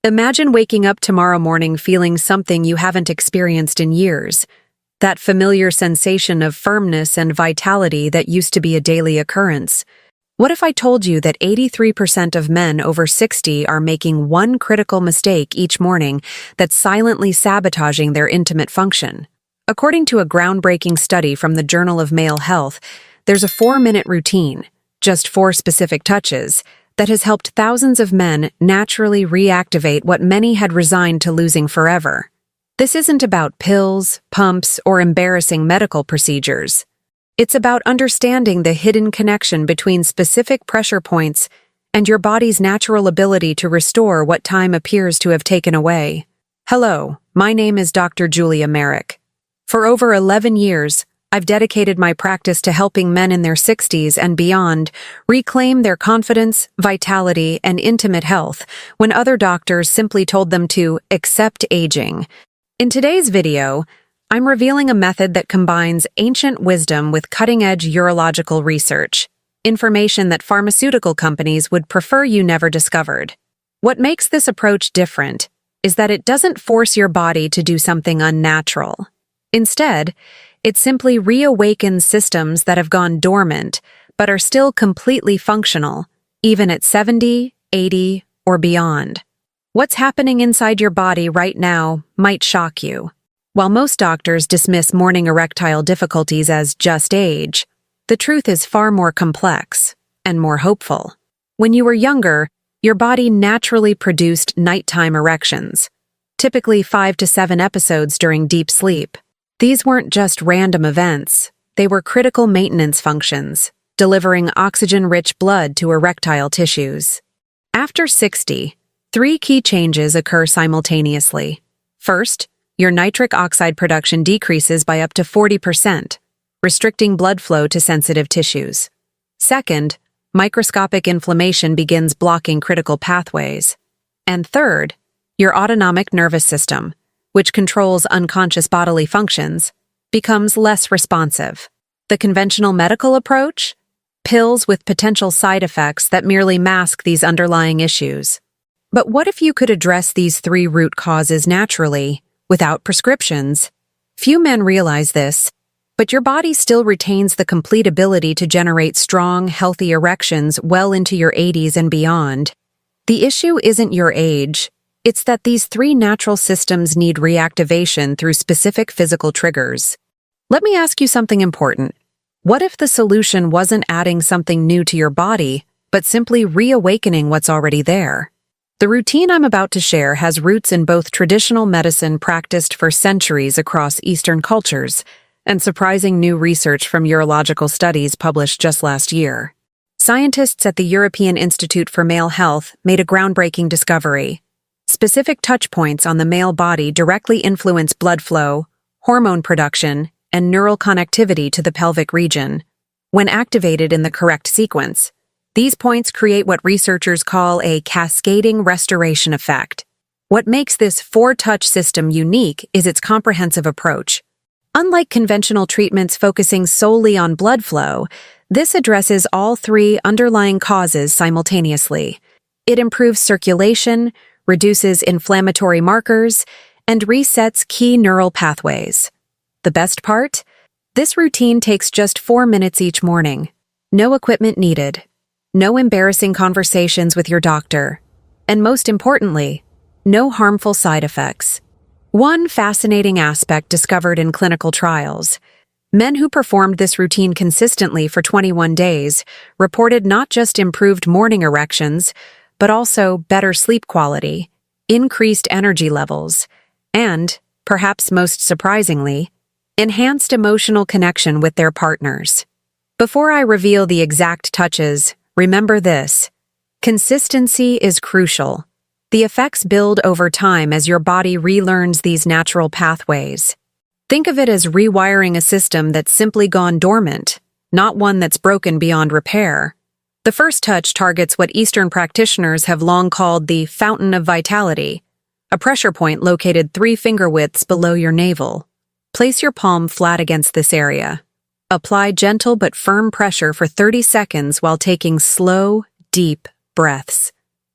Imagine waking up tomorrow morning feeling something you haven't experienced in years. That familiar sensation of firmness and vitality that used to be a daily occurrence. What if I told you that 83% of men over 60 are making one critical mistake each morning that's silently sabotaging their intimate function? According to a groundbreaking study from the Journal of Male Health, there's a 4-minute routine, just 4 specific touches, that has helped thousands of men naturally reactivate what many had resigned to losing forever. This isn't about pills, pumps, or embarrassing medical procedures. It's about understanding the hidden connection between specific pressure points and your body's natural ability to restore what time appears to have taken away. Hello, my name is Dr. Julia Merrick. For over 11 years, I've dedicated my practice to helping men in their 60s and beyond reclaim their confidence, vitality, and intimate health when other doctors simply told them to accept aging. In today's video, I'm revealing a method that combines ancient wisdom with cutting-edge urological research, information that pharmaceutical companies would prefer you never discovered. What makes this approach different is that it doesn't force your body to do something unnatural. Instead, it simply reawakens systems that have gone dormant but are still completely functional, even at 70, 80, or beyond. What's happening inside your body right now might shock you. While most doctors dismiss morning erectile difficulties as just age, the truth is far more complex and more hopeful. When you were younger, your body naturally produced nighttime erections, typically 5 to 7 episodes during deep sleep. These weren't just random events, they were critical maintenance functions, delivering oxygen-rich blood to erectile tissues. After 60, 3 key changes occur simultaneously. First, your nitric oxide production decreases by up to 40%, restricting blood flow to sensitive tissues. Second, microscopic inflammation begins blocking critical pathways. And third, your autonomic nervous system, which controls unconscious bodily functions, becomes less responsive. The conventional medical approach? Pills with potential side effects that merely mask these underlying issues. But what if you could address these 3 root causes naturally, without prescriptions? Few men realize this, but your body still retains the complete ability to generate strong, healthy erections well into your 80s and beyond. The issue isn't your age. It's that these 3 natural systems need reactivation through specific physical triggers. Let me ask you something important. What if the solution wasn't adding something new to your body, but simply reawakening what's already there? The routine I'm about to share has roots in both traditional medicine practiced for centuries across Eastern cultures and surprising new research from urological studies published just last year. Scientists at the European Institute for Male Health made a groundbreaking discovery. Specific touch points on the male body directly influence blood flow, hormone production, and neural connectivity to the pelvic region. When activated in the correct sequence, these points create what researchers call a cascading restoration effect. What makes this 4-touch system unique is its comprehensive approach. Unlike conventional treatments focusing solely on blood flow, this addresses all 3 underlying causes simultaneously. It improves circulation, reduces inflammatory markers, and resets key neural pathways. The best part? This routine takes just 4 minutes each morning. No equipment needed. No embarrassing conversations with your doctor. And most importantly, no harmful side effects. One fascinating aspect discovered in clinical trials: men who performed this routine consistently for 21 days reported not just improved morning erections, but also better sleep quality, increased energy levels, and, perhaps most surprisingly, enhanced emotional connection with their partners. Before I reveal the exact touches, remember this: consistency is crucial. The effects build over time as your body relearns these natural pathways. Think of it as rewiring a system that's simply gone dormant, not one that's broken beyond repair. The first touch targets what Eastern practitioners have long called the fountain of vitality, a pressure point located 3 finger widths below your navel. Place your palm flat against this area. Apply gentle but firm pressure for 30 seconds while taking slow, deep breaths.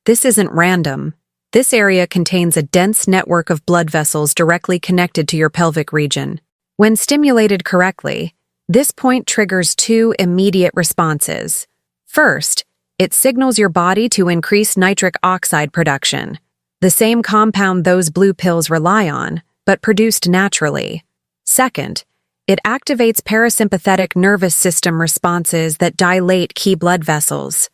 This isn't random. This area contains a dense network of blood vessels directly connected to your pelvic region. When stimulated correctly, this point triggers two immediate responses. First, it signals your body to increase nitric oxide production, the same compound those blue pills rely on, but produced naturally. Second, it activates parasympathetic nervous system responses that dilate key blood vessels.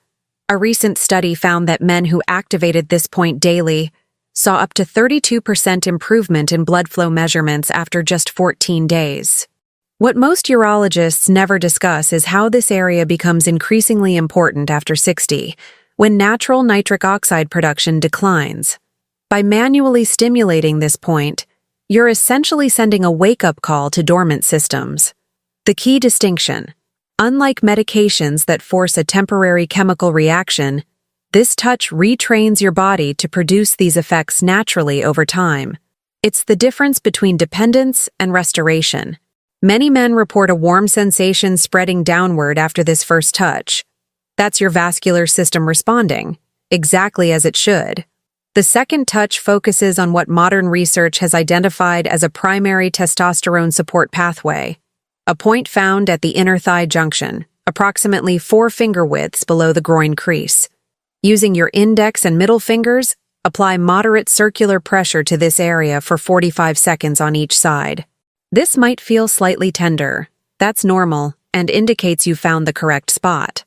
A recent study found that men who activated this point daily saw up to 32% improvement in blood flow measurements after just 14 days. What most urologists never discuss is how this area becomes increasingly important after 60, when natural nitric oxide production declines. By manually stimulating this point, you're essentially sending a wake-up call to dormant systems. The key distinction: unlike medications that force a temporary chemical reaction, this touch retrains your body to produce these effects naturally over time. It's the difference between dependence and restoration. Many men report a warm sensation spreading downward after this first touch. That's your vascular system responding, exactly as it should. The second touch focuses on what modern research has identified as a primary testosterone support pathway, a point found at the inner thigh junction, approximately 4 finger widths below the groin crease. Using your index and middle fingers, apply moderate circular pressure to this area for 45 seconds on each side. This might feel slightly tender. That's normal and indicates you found the correct spot.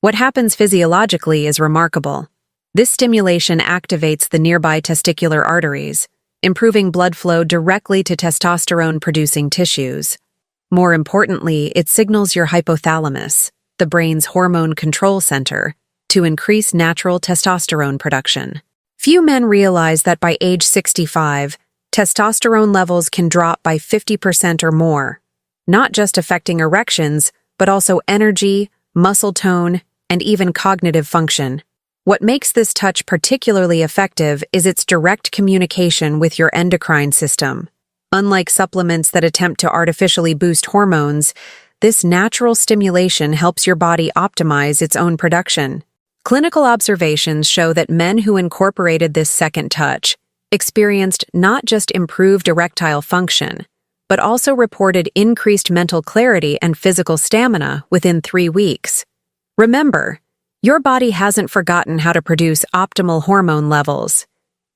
What happens physiologically is remarkable. This stimulation activates the nearby testicular arteries, improving blood flow directly to testosterone-producing tissues. More importantly, it signals your hypothalamus, the brain's hormone control center, to increase natural testosterone production. Few men realize that by age 65, testosterone levels can drop by 50% or more, not just affecting erections, but also energy, muscle tone, and even cognitive function. What makes this touch particularly effective is its direct communication with your endocrine system. Unlike supplements that attempt to artificially boost hormones, this natural stimulation helps your body optimize its own production. Clinical observations show that men who incorporated this second touch experienced not just improved erectile function, but also reported increased mental clarity and physical stamina within 3 weeks. Remember, your body hasn't forgotten how to produce optimal hormone levels.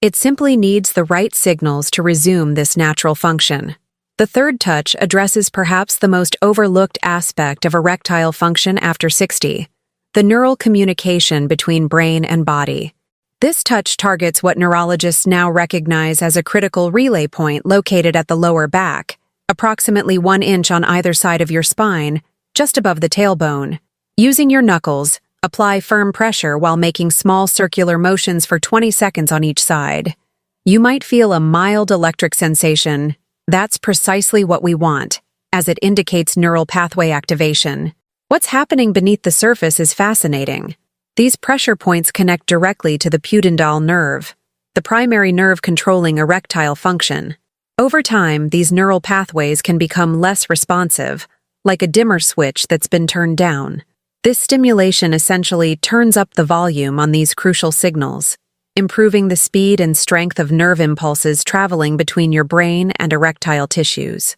It simply needs the right signals to resume this natural function. The third touch addresses perhaps the most overlooked aspect of erectile function after 60, the neural communication between brain and body. This touch targets what neurologists now recognize as a critical relay point located at the lower back, approximately 1 inch on either side of your spine, just above the tailbone. Using your knuckles, apply firm pressure while making small circular motions for 20 seconds on each side. You might feel a mild electric sensation. That's precisely what we want, as it indicates neural pathway activation. What's happening beneath the surface is fascinating. These pressure points connect directly to the pudendal nerve, the primary nerve controlling erectile function. Over time, these neural pathways can become less responsive, like a dimmer switch that's been turned down. This stimulation essentially turns up the volume on these crucial signals, improving the speed and strength of nerve impulses traveling between your brain and erectile tissues.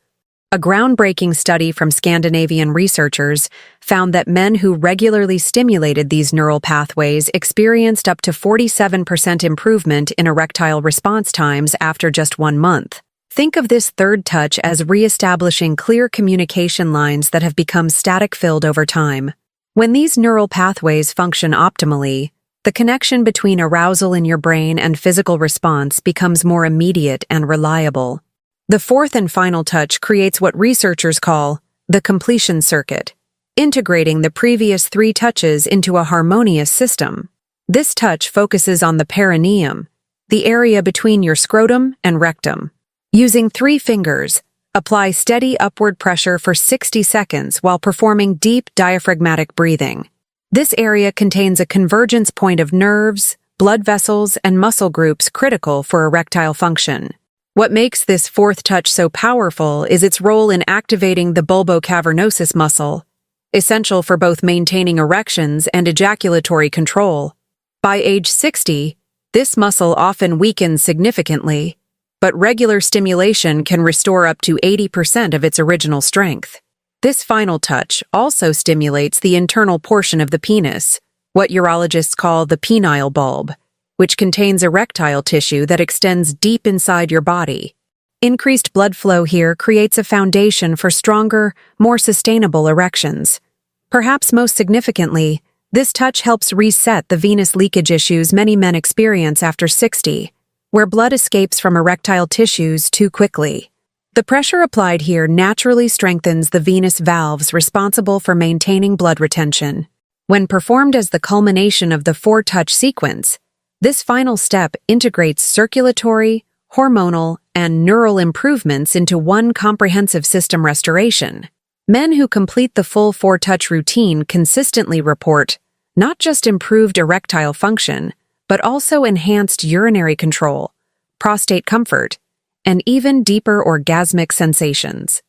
A groundbreaking study from Scandinavian researchers found that men who regularly stimulated these neural pathways experienced up to 47% improvement in erectile response times after just 1 month. Think of this third touch as re-establishing clear communication lines that have become static-filled over time. When these neural pathways function optimally, the connection between arousal in your brain and physical response becomes more immediate and reliable. The fourth and final touch creates what researchers call the completion circuit, integrating the previous 3 touches into a harmonious system. This touch focuses on the perineum, the area between your scrotum and rectum. Using 3 fingers, apply steady upward pressure for 60 seconds while performing deep diaphragmatic breathing. This area contains a convergence point of nerves, blood vessels, and muscle groups critical for erectile function. What makes this fourth touch so powerful is its role in activating the bulbocavernosus muscle, essential for both maintaining erections and ejaculatory control. By age 60, This muscle often weakens significantly, but regular stimulation can restore up to 80% of its original strength. This final touch also stimulates the internal portion of the penis, what urologists call the penile bulb, which contains erectile tissue that extends deep inside your body. Increased blood flow here creates a foundation for stronger, more sustainable erections. Perhaps most significantly, this touch helps reset the venous leakage issues many men experience after 60, where blood escapes from erectile tissues too quickly. The pressure applied here naturally strengthens the venous valves responsible for maintaining blood retention. When performed as the culmination of the 4-touch sequence, this final step integrates circulatory, hormonal, and neural improvements into one comprehensive system restoration. Men who complete the full 4-touch routine consistently report not just improved erectile function, but also enhanced urinary control, prostate comfort, and even deeper orgasmic sensations.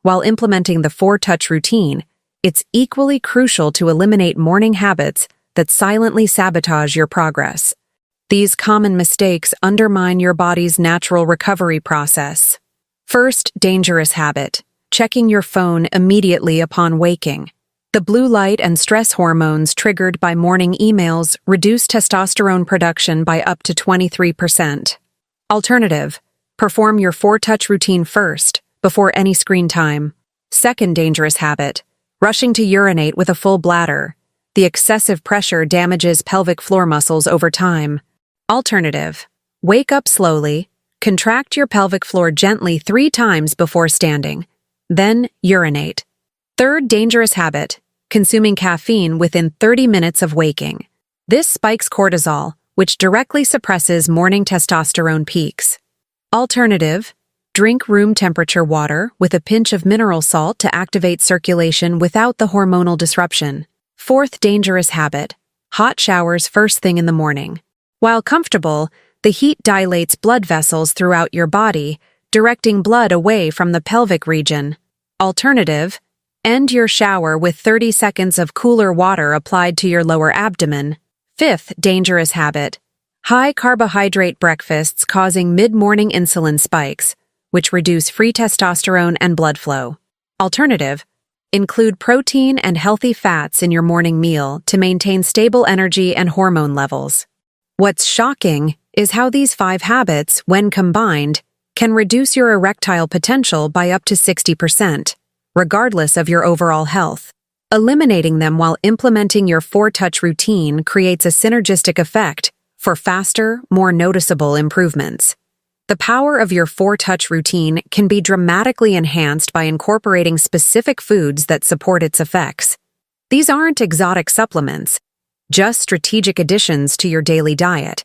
While implementing the 4-touch routine, it's equally crucial to eliminate morning habits that silently sabotage your progress. These common mistakes undermine your body's natural recovery process. First, dangerous habit: checking your phone immediately upon waking. The blue light and stress hormones triggered by morning emails reduce testosterone production by up to 23%. Alternative: perform your 4-touch routine first, before any screen time. Second dangerous habit: rushing to urinate with a full bladder. The excessive pressure damages pelvic floor muscles over time. Alternative: wake up slowly, contract your pelvic floor gently 3 times before standing, then urinate. Third dangerous habit: consuming caffeine within 30 minutes of waking. This spikes cortisol, which directly suppresses morning testosterone peaks. Alternative: drink room temperature water with a pinch of mineral salt to activate circulation without the hormonal disruption. Fourth dangerous habit: hot showers first thing in the morning. While comfortable, the heat dilates blood vessels throughout your body, directing blood away from the pelvic region. Alternative: end your shower with 30 seconds of cooler water applied to your lower abdomen. Fifth dangerous habit: high carbohydrate breakfasts causing mid-morning insulin spikes, which reduce free testosterone and blood flow. Alternative: include protein and healthy fats in your morning meal to maintain stable energy and hormone levels. What's shocking is how these 5 habits, when combined, can reduce your erectile potential by up to 60%, regardless of your overall health. Eliminating them while implementing your 4-touch routine creates a synergistic effect for faster, more noticeable improvements. The power of your 4-touch routine can be dramatically enhanced by incorporating specific foods that support its effects. These aren't exotic supplements, just strategic additions to your daily diet.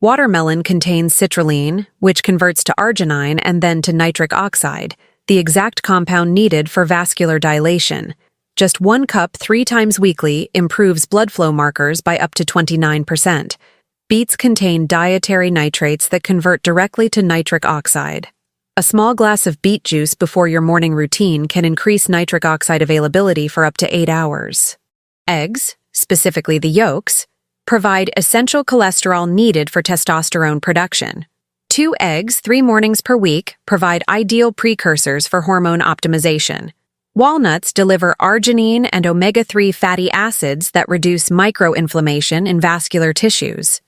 Watermelon contains citrulline, which converts to arginine and then to nitric oxide, the exact compound needed for vascular dilation. Just 1 cup 3 times weekly improves blood flow markers by up to 29%. Beets contain dietary nitrates that convert directly to nitric oxide. A small glass of beet juice before your morning routine can increase nitric oxide availability for up to 8 hours. Eggs, specifically the yolks, provide essential cholesterol needed for testosterone production. 2 eggs 3 mornings per week provide ideal precursors for hormone optimization. Walnuts deliver arginine and omega-3 fatty acids that reduce microinflammation in vascular tissues.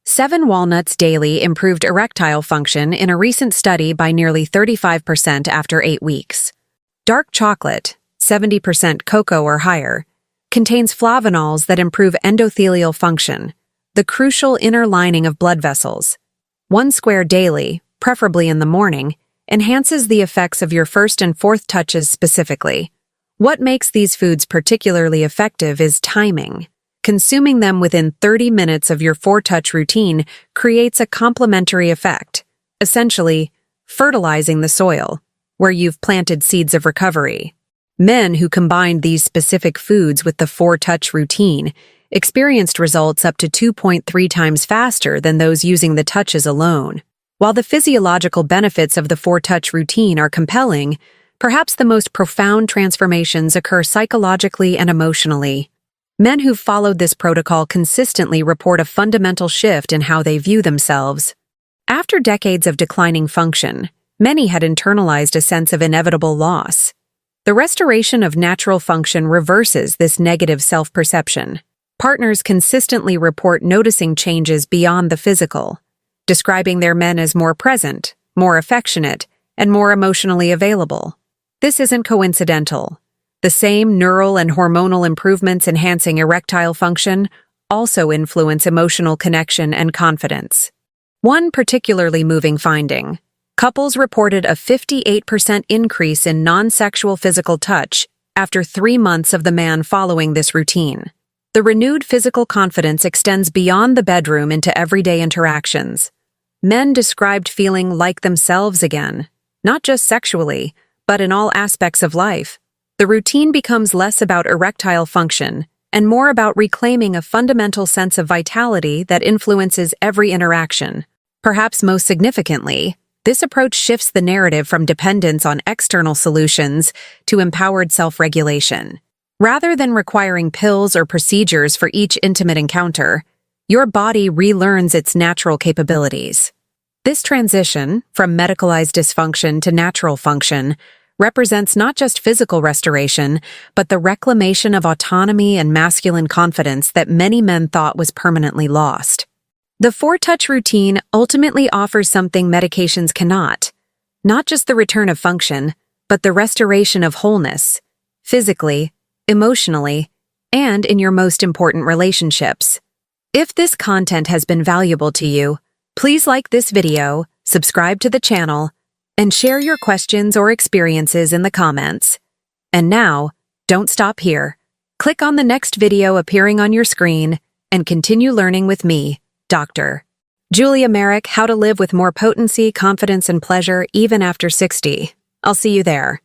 7 walnuts daily improved erectile function in a recent study by nearly 35% after 8 weeks. Dark chocolate, 70% cocoa or higher, contains flavonols that improve endothelial function, the crucial inner lining of blood vessels. 1 square daily, preferably in the morning, enhances the effects of your 1st and 4th touches specifically. What makes these foods particularly effective is timing. Consuming them within 30 minutes of your 4-touch routine creates a complementary effect, essentially fertilizing the soil, where you've planted seeds of recovery. Men who combined these specific foods with the 4-touch routine experienced results up to 2.3 times faster than those using the touches alone. While the physiological benefits of the 4-touch routine are compelling, perhaps the most profound transformations occur psychologically and emotionally. Men who've followed this protocol consistently report a fundamental shift in how they view themselves. After decades of declining function, many had internalized a sense of inevitable loss. The restoration of natural function reverses this negative self-perception. Partners consistently report noticing changes beyond the physical, describing their men as more present, more affectionate, and more emotionally available. This isn't coincidental. The same neural and hormonal improvements enhancing erectile function also influence emotional connection and confidence. One particularly moving finding: couples reported a 58% increase in non-sexual physical touch after 3 months of the man following this routine. The renewed physical confidence extends beyond the bedroom into everyday interactions. Men described feeling like themselves again, not just sexually, but in all aspects of life. The routine becomes less about erectile function and more about reclaiming a fundamental sense of vitality that influences every interaction. Perhaps most significantly, this approach shifts the narrative from dependence on external solutions to empowered self-regulation. Rather than requiring pills or procedures for each intimate encounter, your body relearns its natural capabilities. This transition, from medicalized dysfunction to natural function, represents not just physical restoration, but the reclamation of autonomy and masculine confidence that many men thought was permanently lost. The 4-touch routine ultimately offers something medications cannot: not just the return of function, but the restoration of wholeness, physically, emotionally, and in your most important relationships. If this content has been valuable to you, please like this video, subscribe to the channel, and share your questions or experiences in the comments. And now, don't stop here. Click on the next video appearing on your screen and continue learning with me, Dr. Julia Merrick, how to live with more potency, confidence, and pleasure even after 60. I'll see you there.